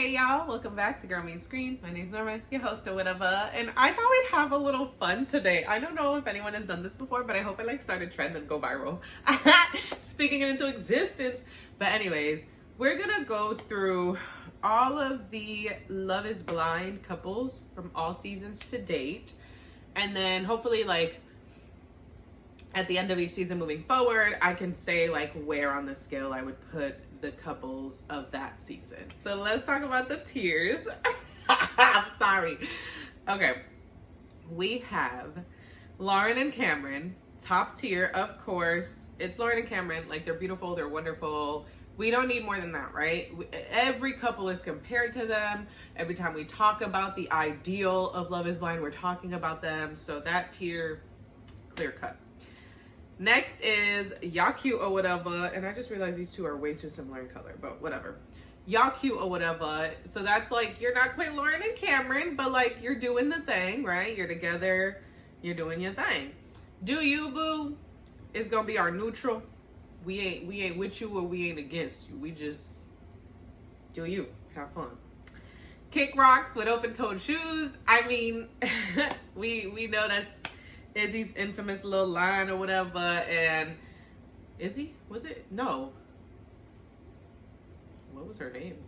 Hey y'all, welcome back to Girl Meets Screen. My name's Norma, your host or whatever, and I thought we'd have a little fun today. I don't know if anyone has done this before, but I hope I start a trend and go viral. Speaking it into existence. But anyways, we're gonna go through all of the Love is Blind couples from all seasons to date, and then hopefully at the end of each season moving forward, I can say where on the scale I would put the couples of that season. So let's talk about the tiers. I'm sorry. Okay. We have Lauren and Cameron, top tier, of course. It's Lauren and Cameron. They're beautiful, they're wonderful. We don't need more than that, right? Every couple is compared to them. Every time we talk about the ideal of Love is Blind, we're talking about them. So that tier, clear cut. Next is y'all cute or whatever, and I just realized these two are way too similar in color, but whatever. Y'all cute or whatever. So that's you're not quite Lauren and Cameron, but you're doing the thing, right? You're together, you're doing your thing. Do you, boo? It's gonna be our neutral. We ain't with you or we ain't against you. We just do you. Have fun. Kick rocks with open-toed shoes. I mean, we know that's Izzy's infamous little line or whatever, and Izzy? Was it? No. What was her name?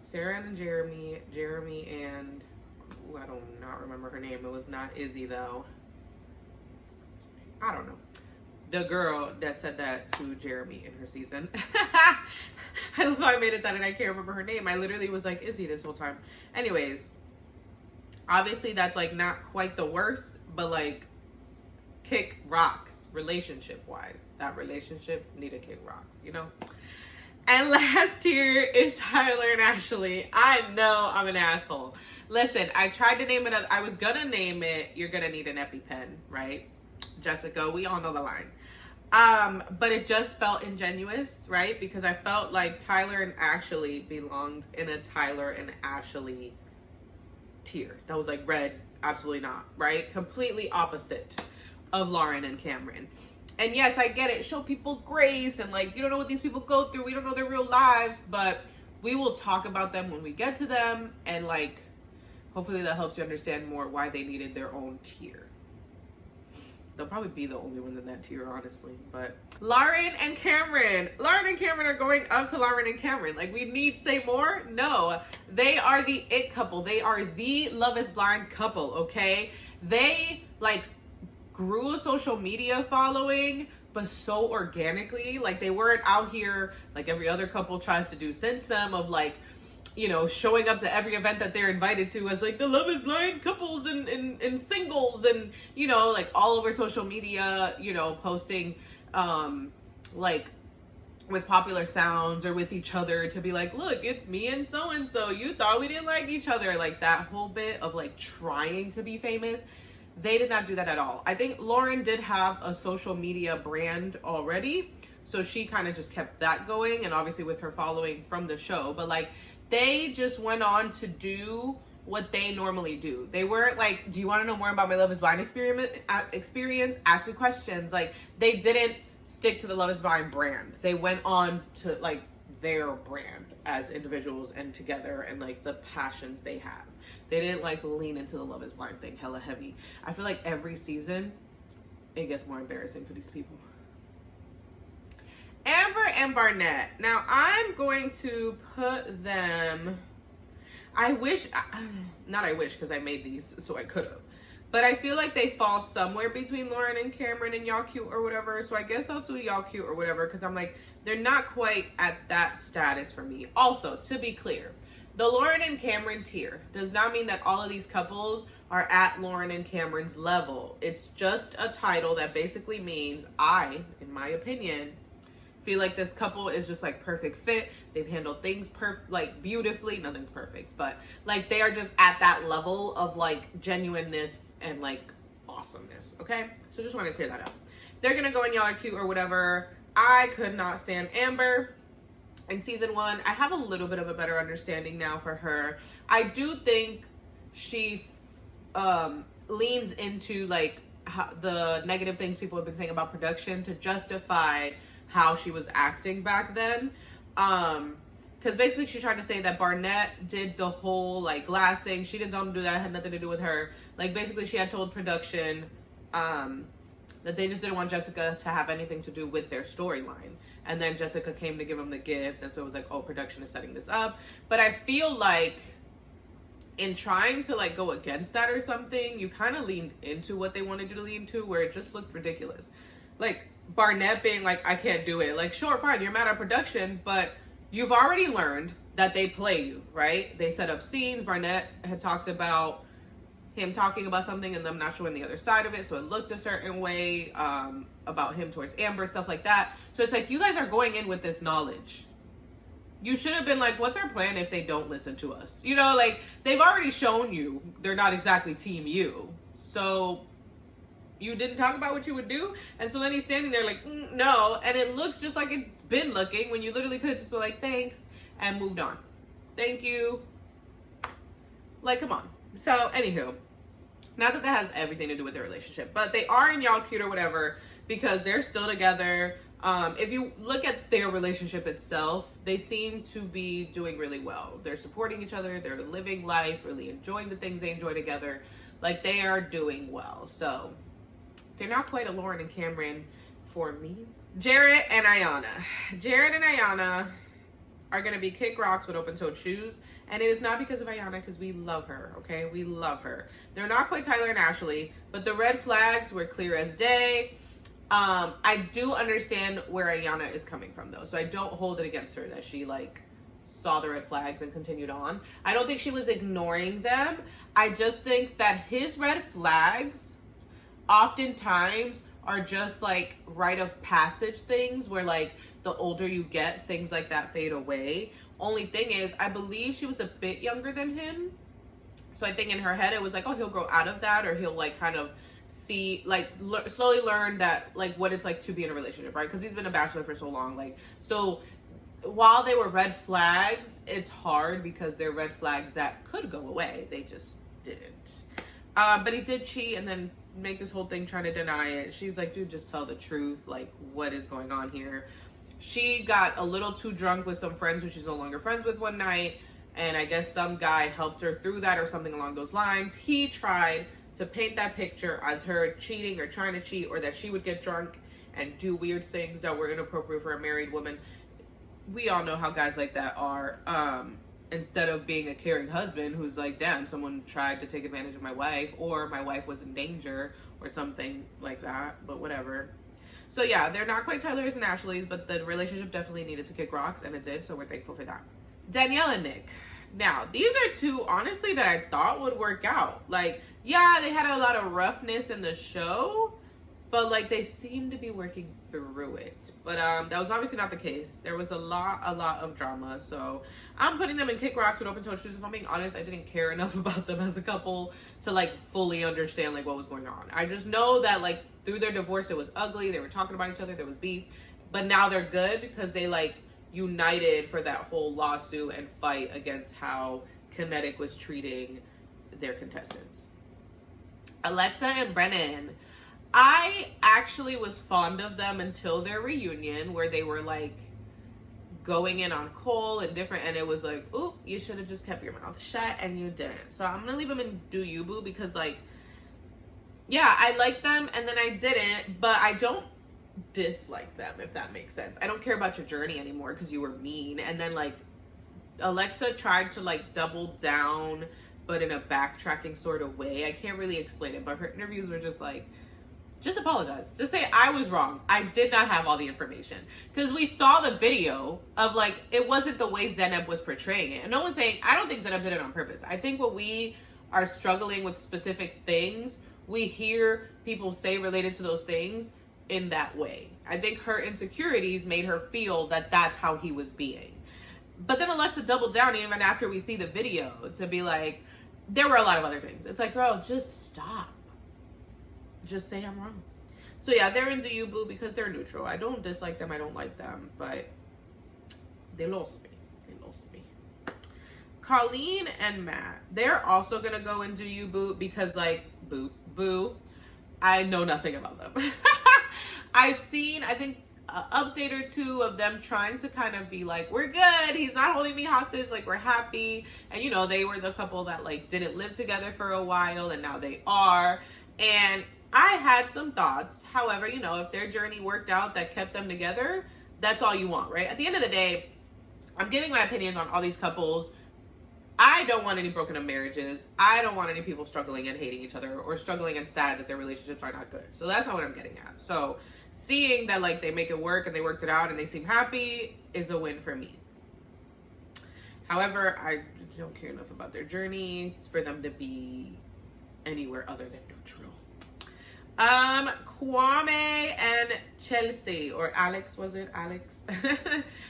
Sarah and Jeremy and I do not remember her name. It was not Izzy though. I don't know. The girl that said that to Jeremy in her season. I love how I made it that and I can't remember her name. I literally was like Izzy this whole time. Anyways, obviously that's not quite the worst, but kick rocks relationship wise. That relationship need to kick rocks, you know? And last here is Tyler and Ashley. I know I'm an asshole. Listen, I tried to name it. I was gonna name it You're Gonna Need an EpiPen, right? Jessica, we all know the line. But it just felt ingenuous, right? Because I felt like Tyler and Ashley belonged in a Tyler and Ashley tier. That was red, absolutely not, right? Completely opposite of Lauren and Cameron. And yes, I get it. Show people grace and you don't know what these people go through. We don't know their real lives, but we will talk about them when we get to them. And hopefully that helps you understand more why they needed their own tier. They'll probably be the only ones in that tier, honestly. But Lauren and Cameron are going up to Lauren and Cameron. We need to say more? No. They are the it couple. They are the Love is Blind couple, okay? They, grew a social media following, but so organically. They weren't out here like every other couple tries to do since them of showing up to every event that they're invited to as the Love is Blind couples and singles and, all over social media, posting, with popular sounds or with each other to be look, it's me and so-and-so. You thought we didn't like each other. That whole bit of trying to be famous. They did not do that at all. I think Lauren did have a social media brand already. So she kind of just kept that going. And obviously with her following from the show, but they just went on to do what they normally do. They weren't do you want to know more about my Love is Blind experience? Ask me questions. They didn't stick to the Love is Blind brand. They went on to their brand as individuals and together and the passions they have. They didn't lean into the Love is Blind thing hella heavy. I feel every season it gets more embarrassing for these people. Amber and Barnett. Now, I'm going to put them... because I made these, so I could have. But I feel they fall somewhere between Lauren and Cameron and y'all cute or whatever. So I guess I'll do y'all cute or whatever because I'm they're not quite at that status for me. Also, to be clear, the Lauren and Cameron tier does not mean that all of these couples are at Lauren and Cameron's level. It's just a title that basically means in my opinion, feel this couple is just perfect fit. They've handled things beautifully. Nothing's perfect, but they are just at that level of genuineness and awesomeness. Okay, so just want to clear that up. They're gonna go in y'all are cute or whatever. I could not stand Amber in season 1. I have a little bit of a better understanding now for her. I do think she leans into the negative things people have been saying about production to justify how she was acting back then. because basically she tried to say that Barnett did the whole like glass thing. She didn't tell him to do that. It had nothing to do with her. Like basically she had told production that they just didn't want Jessica to have anything to do with their storyline. And then Jessica came to give him the gift, and so it was like, oh, production is setting this up. But I feel like in trying to like go against that or something, you kind of leaned into what they wanted you to lean to, where it just looked ridiculous. Like Barnett being like, I can't do it. Like, sure, fine, you're mad at production, but you've already learned that they play you, right? They set up scenes. Barnett had talked about him talking about something and them not showing the other side of it, so it looked a certain way, about him towards Amber, stuff like that. So it's like, you guys are going in with this knowledge. You should have been like, what's our plan if they don't listen to us? You know, like, they've already shown you they're not exactly team you. So you didn't talk about what you would do? And so then he's standing there like, no. And it looks just like it's been looking, when you literally could just be like, thanks, and moved on. Thank you. Like, come on. So, anywho, not that that has everything to do with their relationship, but they are in Y'all Cute or whatever because they're still together. If you look at their relationship itself, they seem to be doing really well. They're supporting each other. They're living life, really enjoying the things they enjoy together. Like, they are doing well. So, they're not quite a Lauren and Cameron for me. Garrett and Ayanna. Garrett and Ayanna are going to be kick rocks with open-toed shoes. And it is not because of Ayanna, because we love her, okay? We love her. They're not quite Tyler and Ashley, but the red flags were clear as day. I do understand where Ayanna is coming from, though. So I don't hold it against her that she, like, saw the red flags and continued on. I don't think she was ignoring them. I just think that his red flags oftentimes are just, like, rite of passage things where, like, the older you get, things like that fade away. Only thing is, I believe she was a bit younger than him. So I think in her head, it was like, oh, he'll grow out of that, or he'll like kind of see, like slowly learn that, like what it's like to be in a relationship, right? Because he's been a bachelor for so long. Like, so while they were red flags, it's hard because they're red flags that could go away. They just didn't. But he did cheat and then make this whole thing trying to deny it. She's like, dude, just tell the truth. Like, what is going on here? She got a little too drunk with some friends who she's no longer friends with one night, and I guess some guy helped her through that or something along those lines. He tried to paint that picture as her cheating or trying to cheat, or that she would get drunk and do weird things that were inappropriate for a married woman. We all know how guys like that are. Instead of being a caring husband who's like, damn, someone tried to take advantage of my wife, or my wife was in danger or something like that, but whatever. So yeah, they're not quite Tyler's and Ashley's, but the relationship definitely needed to kick rocks, and it did, so we're thankful for that. Danielle and Nick. Now, these are two, honestly, that I thought would work out. Like, yeah, they had a lot of roughness in the show, but like they seemed to be working through it. But that was obviously not the case. There was a lot of drama. So I'm putting them in kick rocks with open-toed shoes. If I'm being honest, I didn't care enough about them as a couple to like fully understand like what was going on. I just know that like through their divorce, it was ugly. They were talking about each other. There was beef. But now they're good because they like united for that whole lawsuit and fight against how Kinetic was treating their contestants. Alexa and Brennan. I actually was fond of them until their reunion, where they were like going in on Cole and different, and it was like, oop, you should have just kept your mouth shut, and you didn't. So I'm gonna leave them in Do You Boo, because like, yeah, I like them and then I didn't, but I don't dislike them, if that makes sense. I don't care about your journey anymore because you were mean. And then like Alexa tried to like double down, but in a backtracking sort of way. I can't really explain it, but her interviews were just like, just apologize. Just say, I was wrong. I did not have all the information. Because we saw the video of like, it wasn't the way Zeneb was portraying it. And no one's saying, I don't think Zeneb did it on purpose. I think what we are struggling with specific things, we hear people say related to those things in that way. I think her insecurities made her feel that that's how he was being. But then Alexa doubled down even after we see the video to be like, there were a lot of other things. It's like, girl, just stop. Just say I'm wrong. So yeah, they're in Do You Boo because they're neutral. I don't dislike them. I don't like them, but they lost me. They lost me. Colleen and Matt, they're also gonna go in Do You Boo because like, boo, I know nothing about them. I've seen, I think update or two of them trying to kind of be like, we're good, he's not holding me hostage, like we're happy. And you know, they were the couple that like didn't live together for a while and now they are. And I had some thoughts. However, you know, if their journey worked out that kept them together, that's all you want, right? At the end of the day, I'm giving my opinions on all these couples. I don't want any broken up marriages. I don't want any people struggling and hating each other or struggling and sad that their relationships are not good. So that's not what I'm getting at. So seeing that like they make it work and they worked it out and they seem happy is a win for me. However, I don't care enough about their journey for them to be anywhere other than neutral. Kwame and Chelsea, or Alex, was it? Alex?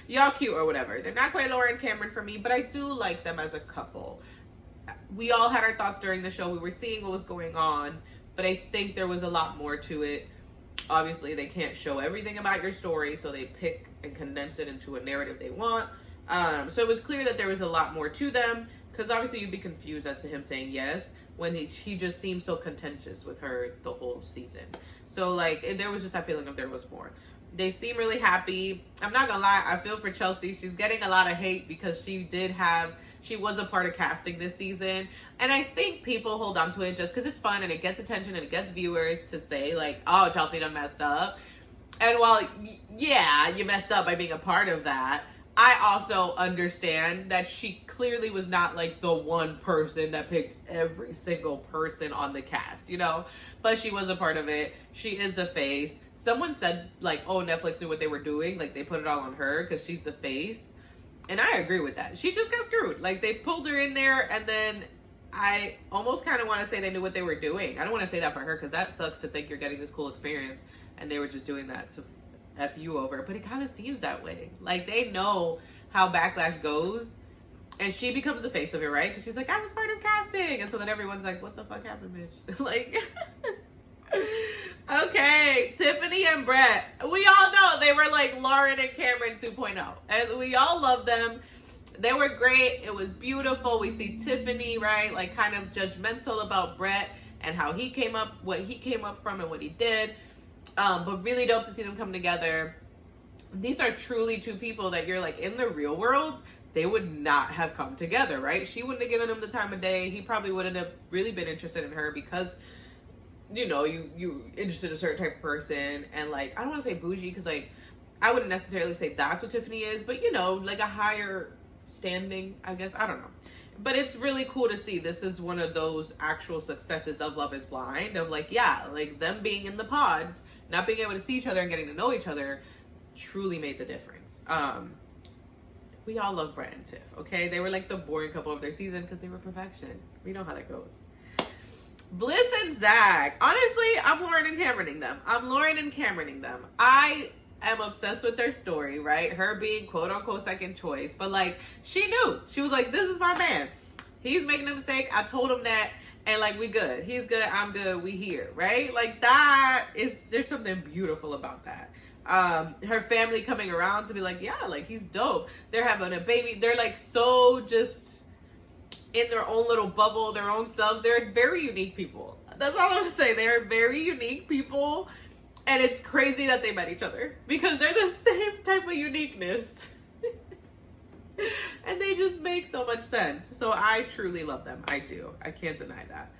Y'all cute or whatever. They're not quite Laura and Cameron for me, but I do like them as a couple. We all had our thoughts during the show. We were seeing what was going on, but I think there was a lot more to it. Obviously, they can't show everything about your story, so they pick and condense it into a narrative they want. So it was clear that there was a lot more to them, because obviously you'd be confused as to him saying yes when he just seemed so contentious with her the whole season. So like there was just that feeling of there was more. They seem really happy. I'm not gonna lie, I feel for Chelsea. She's getting a lot of hate because she was a part of casting this season. And I think people hold on to it just because it's fun and it gets attention and it gets viewers to say like, oh, Chelsea done messed up. And while, yeah, you messed up by being a part of that, I also understand that she clearly was not like the one person that picked every single person on the cast, you know, but she was a part of it. She is the face. Someone said like, oh, Netflix knew what they were doing. Like they put it all on her because she's the face. And I agree with that. She just got screwed. Like they pulled her in there and then I almost kind of want to say they knew what they were doing. I don't want to say that for her because that sucks to think you're getting this cool experience and they were just doing that to F you over, but it kind of seems that way. Like they know how backlash goes and she becomes the face of it, right? Because she's like, I was part of casting, and so then everyone's like, what the fuck happened, bitch? Like okay, Tiffany and Brett, we all know they were like Lauren and Cameron 2.0 and we all love them. They were great. It was beautiful. We see Tiffany, right, like kind of judgmental about Brett and how he came up, what he came up from and what he did. But really dope to see them come together. These are truly two people that you're like, in the real world, they would not have come together, right? She wouldn't have given him the time of day. He probably wouldn't have really been interested in her because, you know, you interested in a certain type of person. And like, I don't want to say bougie because like, I wouldn't necessarily say that's what Tiffany is, but you know, like a higher standing, I guess. I don't know. But it's really cool to see. This is one of those actual successes of Love is Blind, of like, yeah, like them being in the pods, not being able to see each other and getting to know each other truly made the difference. We all love Brett and Tiff, okay? They were like the boring couple of their season because they were perfection. We know how that goes. Bliss and Zach. Honestly, I'm Lauren and Cameroning them. I am obsessed with their story, right? Her being quote unquote second choice, but like she knew. She was like, this is my man. He's making a mistake. I told him that, and like we good. He's good. I'm good. We here, right? Like that is, there's something beautiful about that. Her family coming around to be like, yeah, like he's dope. They're having a baby. They're like so just in their own little bubble, their own selves. They're very unique people. That's all I'm gonna say. They're very unique people. And it's crazy that they met each other because they're the same type of uniqueness. And they just make so much sense. So I truly love them. I do. I can't deny that.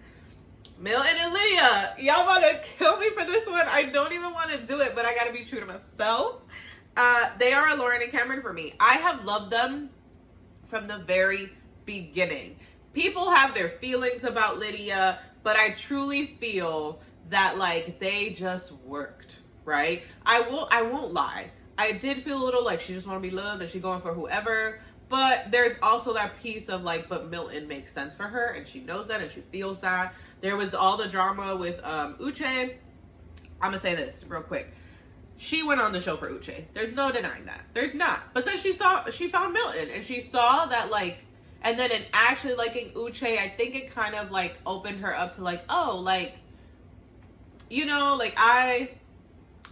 Milton and Lydia. Y'all want to kill me for this one? I don't even want to do it, but I got to be true to myself. They are a Lauren and Cameron for me. I have loved them from the very beginning. People have their feelings about Lydia, but I truly feel that like they just worked, right? I won't lie. I did feel a little like she just want to be loved and she going for whoever, but there's also that piece of like, but Milton makes sense for her and she knows that and she feels that. There was all the drama with Uche. I'm gonna say this real quick. She went on the show for Uche. There's no denying that. There's not. But then she found Milton and she saw that like, and then in actually liking Uche, I think it kind of like opened her up to like, oh, like, you know, like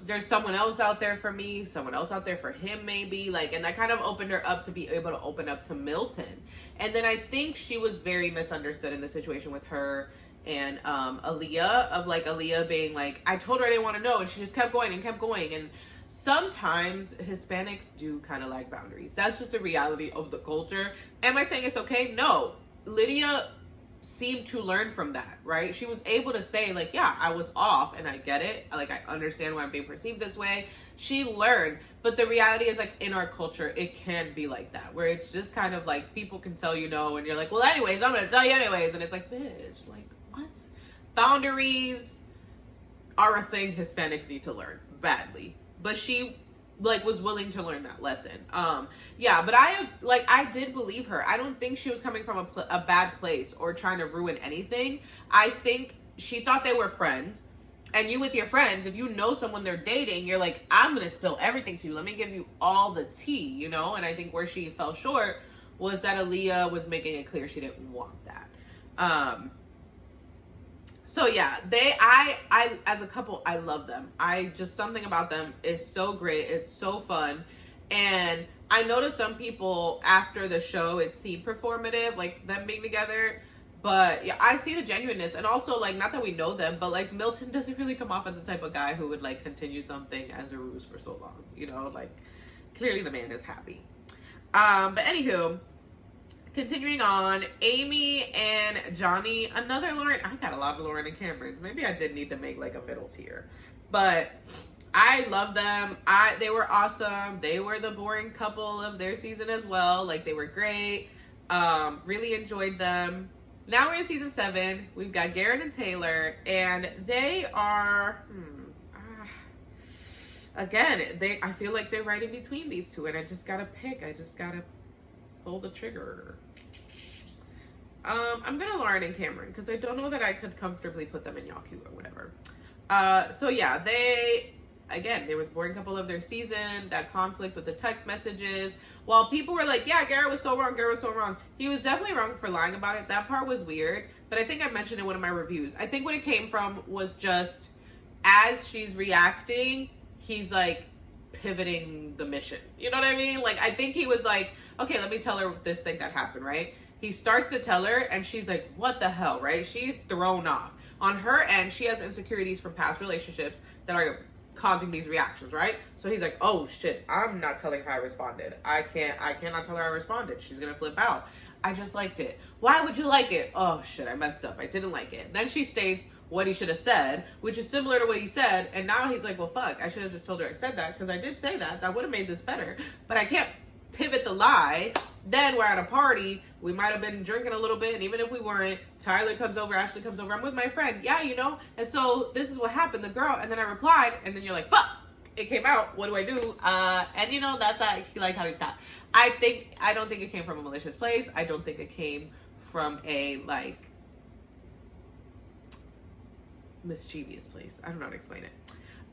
there's someone else out there for me, someone else out there for him maybe, like, and that kind of opened her up to be able to open up to Milton. And then I think she was very misunderstood in the situation with her and Aaliyah, of like Aaliyah being like, I told her I didn't want to know, and she just kept going and kept going. And sometimes Hispanics do kind of like boundaries. That's just the reality of the culture. Am I saying it's okay? No. Lydia seemed to learn from that, right? She was able to say, like, yeah, I was off and I get it. Like, I understand why I'm being perceived this way. She learned. But the reality is, like, in our culture, it can be like that, where it's just kind of like people can tell you no, and you're like, well, anyways, I'm going to tell you anyways. And it's like, bitch, like, what? Boundaries are a thing Hispanics need to learn badly. But she, like, was willing to learn that lesson. Yeah, but I did believe her. I don't think she was coming from a bad place or trying to ruin anything. I think she thought they were friends. And you with your friends, if you know someone they're dating, you're like, I'm going to spill everything to you. Let me give you all the tea, you know? And I think where she fell short was that Aaliyah was making it clear she didn't want that. So yeah, I as a couple, I love them. Something about them is so great. It's so fun. And I noticed some people after the show, it seemed performative, like them being together. But yeah, I see the genuineness. And also, like, not that we know them, but like Milton doesn't really come off as the type of guy who would like continue something as a ruse for so long. You know, like clearly the man is happy. But anywho, continuing on, Amy and Johnny, another Lauren. I got a lot of Lauren and Cameron's. Maybe I did need to make like a middle tier, but I love them. They were awesome. They were the boring couple of their season as well. Like, they were great. Really enjoyed them. Now we're in season 7. We've got Garrett and Taylor, and they are again. I feel like they're right in between these two, and I just gotta pick. I just gotta pull the trigger. I'm gonna Lauren and Cameron because I don't know that I could comfortably put them in Yaku or whatever. So yeah, they were the boring couple of their season. That conflict with the text messages. While people were like, yeah, Garrett was so wrong. He was definitely wrong for lying about it. That part was weird. But I think I mentioned in one of my reviews. I think what it came from was just as she's reacting, he's like pivoting the mission. You know what I mean? Like, I think he was like, okay, let me tell her this thing that happened, right? He starts to tell her and she's like, what the hell, right? She's thrown off. On her end, she has insecurities from past relationships that are causing these reactions, right? So he's like, oh shit, I'm not telling her I responded. I cannot tell her I responded. She's gonna flip out. I just liked it. Why would you like it? Oh shit, I messed up. I didn't like it. Then she states what he should have said, which is similar to what he said. And now he's like, well, fuck, I should have just told her I said that because I did say that. That would have made this better. But I can't pivot the lie. Then we're at a party. We might have been drinking a little bit. And even if we weren't, Tyler comes over, Ashley comes over. I'm with my friend. Yeah, you know. And so this is what happened. The girl. And then I replied. And then you're like, fuck. It came out. What do I do? And you know, that's like how he's got. I don't think it came from a malicious place. I don't think it came from a like mischievous place. I don't know how to explain it.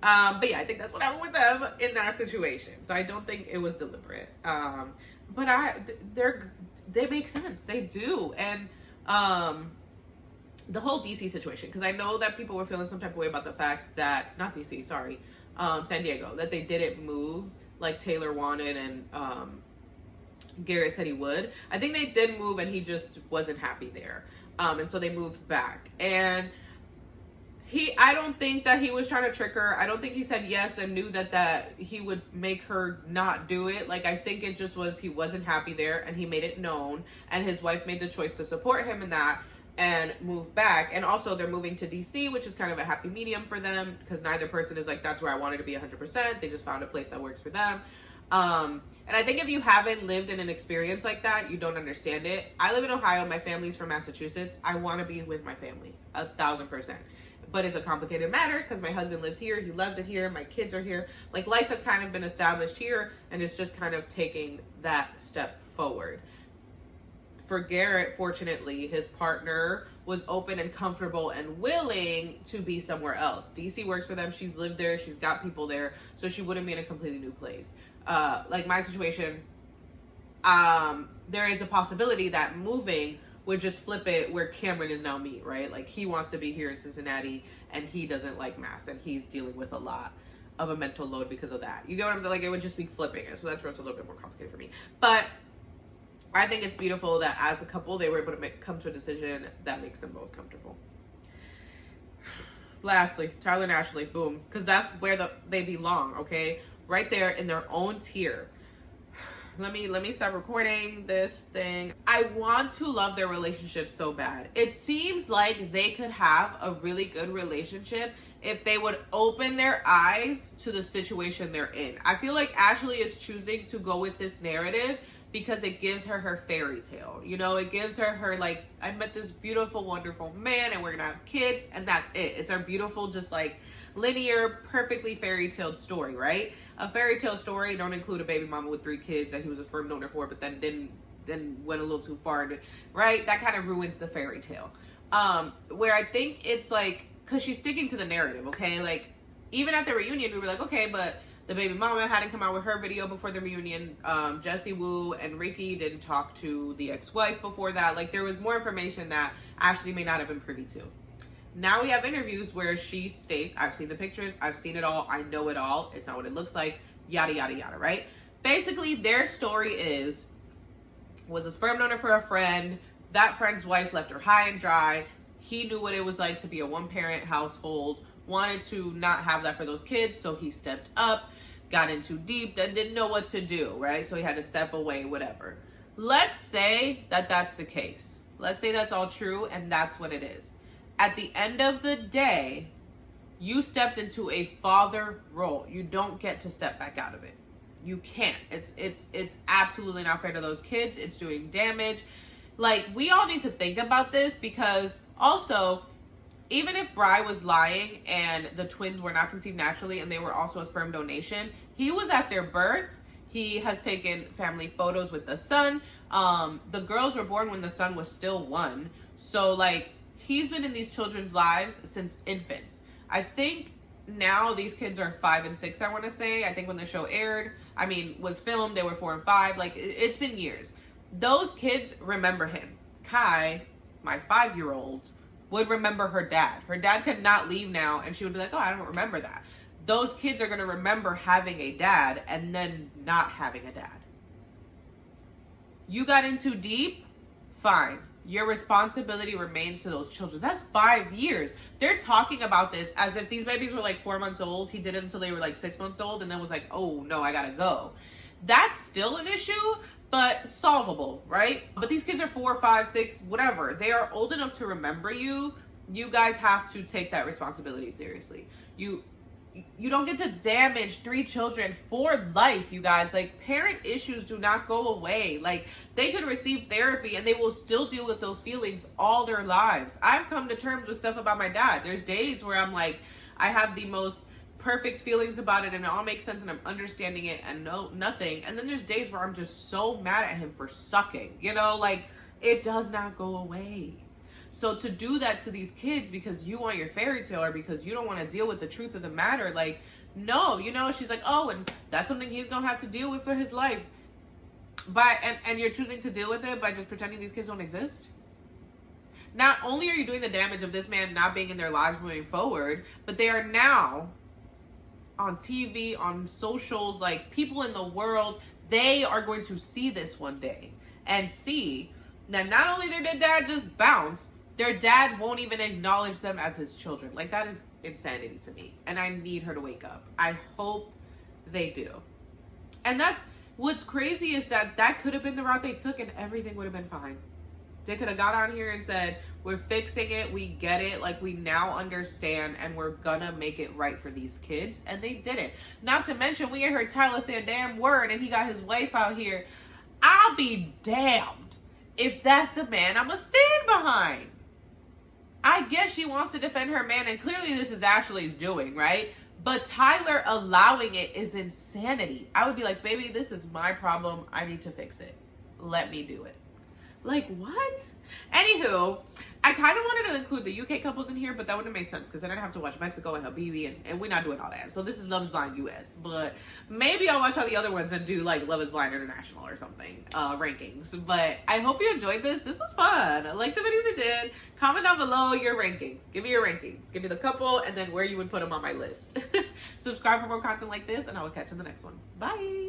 But yeah, I think that's what happened with them in that situation. So I don't think it was deliberate. But they make sense. They do. And the whole DC situation, because I know that people were feeling some type of way about the fact that, not DC, sorry, San Diego, that they didn't move like Taylor wanted and Garrett said he would. I think they did move and he just wasn't happy there. And so they moved back. And I don't think that he was trying to trick her. I don't think he said yes and knew that he would make her not do it. Like, I think it just was he wasn't happy there and he made it known. And his wife made the choice to support him in that and move back. And also they're moving to DC, which is kind of a happy medium for them because neither person is like, that's where I wanted to be 100%. They just found a place that works for them. And I think if you haven't lived in an experience like that, you don't understand it. I live in Ohio. My family's from Massachusetts. I want to be with my family 1,000%. But it's a complicated matter because my husband lives here. He loves it here. My kids are here. Like, life has kind of been established here and it's just kind of taking that step forward. For Garrett, fortunately, his partner was open and comfortable and willing to be somewhere else. DC works for them. She's lived there. She's got people there. So she wouldn't be in a completely new place. Like my situation, there is a possibility that moving would just flip it where Cameron is now me, right? Like, he wants to be here in Cincinnati and he doesn't like Mass and he's dealing with a lot of a mental load because of that. You get what I'm saying? Like, it would just be flipping it. So that's where it's a little bit more complicated for me. But I think it's beautiful that as a couple, they were able to come to a decision that makes them both comfortable. Lastly, Tyler and Ashley, boom. Because that's where they belong, okay? right there in their own tier. Let me stop recording this thing. I want to love their relationship so bad. It seems like they could have a really good relationship if they would open their eyes to the situation they're in. I feel like Ashley is choosing to go with this narrative because it gives her fairy tale. You know, it gives her like, I met this beautiful, wonderful man and we're gonna have kids, and that's it. It's our beautiful, just like linear, perfectly fairy tale story, right? A fairy tale story don't include a baby mama with 3 kids that he was a sperm donor for, but then went a little too far, right? That kind of ruins the fairy tale. Where I think it's like, because she's sticking to the narrative, okay? Like, even at the reunion, we were like, okay, but the baby mama hadn't come out with her video before the reunion. Jessie Woo and Ricky didn't talk to the ex-wife before that. Like, there was more information that Ashley may not have been privy to. Now we have interviews where she states, I've seen the pictures, I've seen it all, I know it all, it's not what it looks like, yada, yada, yada, right? Basically, their story was a sperm donor for a friend, that friend's wife left her high and dry, he knew what it was like to be a one-parent household, wanted to not have that for those kids, so he stepped up, got in too deep, then didn't know what to do, right? So he had to step away, whatever. Let's say that that's the case. Let's say that's all true, and that's what it is. At the end of the day, you stepped into a father role. You don't get to step back out of it. You can't. It's absolutely not fair to those kids. It's doing damage. Like, we all need to think about this, because also, even if Bri was lying and the twins were not conceived naturally and they were also a sperm donation, he was at their birth. He has taken family photos with the son. The girls were born when the son was still 1. So, like, he's been in these children's lives since infants. I think now these kids are 5 and 6, I want to say. I think when the show was filmed, they were 4 and 5. Like, it's been years. Those kids remember him. Kai, my 5-year-old, would remember her dad. Her dad could not leave now, and she would be like, oh, I don't remember that. Those kids are going to remember having a dad and then not having a dad. You got in too deep? Fine. Your responsibility remains to those children. That's 5 years. They're talking about this as if these babies were like 4 months old. He did it until they were like 6 months old and then was like, oh no, I gotta go. That's still an issue, but solvable, right? But these kids are 4, 5, 6, whatever. They are old enough to remember you. You guys have to take that responsibility seriously. You don't get to damage 3 children for life, you guys. Like, parent issues do not go away. Like, they could receive therapy and they will still deal with those feelings all their lives. I've come to terms with stuff about my dad. There's days where I'm like, I have the most perfect feelings about it and it all makes sense and I'm understanding it and nothing. And then there's days where I'm just so mad at him for sucking. You know, like, it does not go away. So to do that to these kids because you want your fairy tale or because you don't want to deal with the truth of the matter, like, no, you know, she's like, oh, and that's something he's going to have to deal with for his life. And you're choosing to deal with it by just pretending these kids don't exist? Not only are you doing the damage of this man not being in their lives moving forward, but they are now on TV, on socials, like, people in the world, they are going to see this one day and see that not only did their dad just bounce, their dad won't even acknowledge them as his children. Like, that is insanity to me. And I need her to wake up. I hope they do. And that's what's crazy, is that could have been the route they took and everything would have been fine. They could have got on here and said, we're fixing it, we get it, like, we now understand, and we're gonna make it right for these kids. And they didn't. Not to mention, we ain't heard Tyler say a damn word, and he got his wife out here. I'll be damned if that's the man I'ma stand behind. I guess she wants to defend her man, and clearly this is Ashley's doing, right? But Tyler allowing it is insanity. I would be like, baby, this is my problem. I need to fix it. Let me do it. Like, what? Anywho, I kind of wanted to include the UK couples in here, but that wouldn't make sense because then I'd have to watch Mexico and Habibi, and we're not doing all that. So this is Love is Blind US, but maybe I'll watch all the other ones and do like Love is Blind International or something, rankings. But I hope you enjoyed this. This was fun. Like the video if you did. Comment down below your rankings. Give me your rankings. Give me the couple and then where you would put them on my list. Subscribe for more content like this, and I will catch you in the next one. Bye.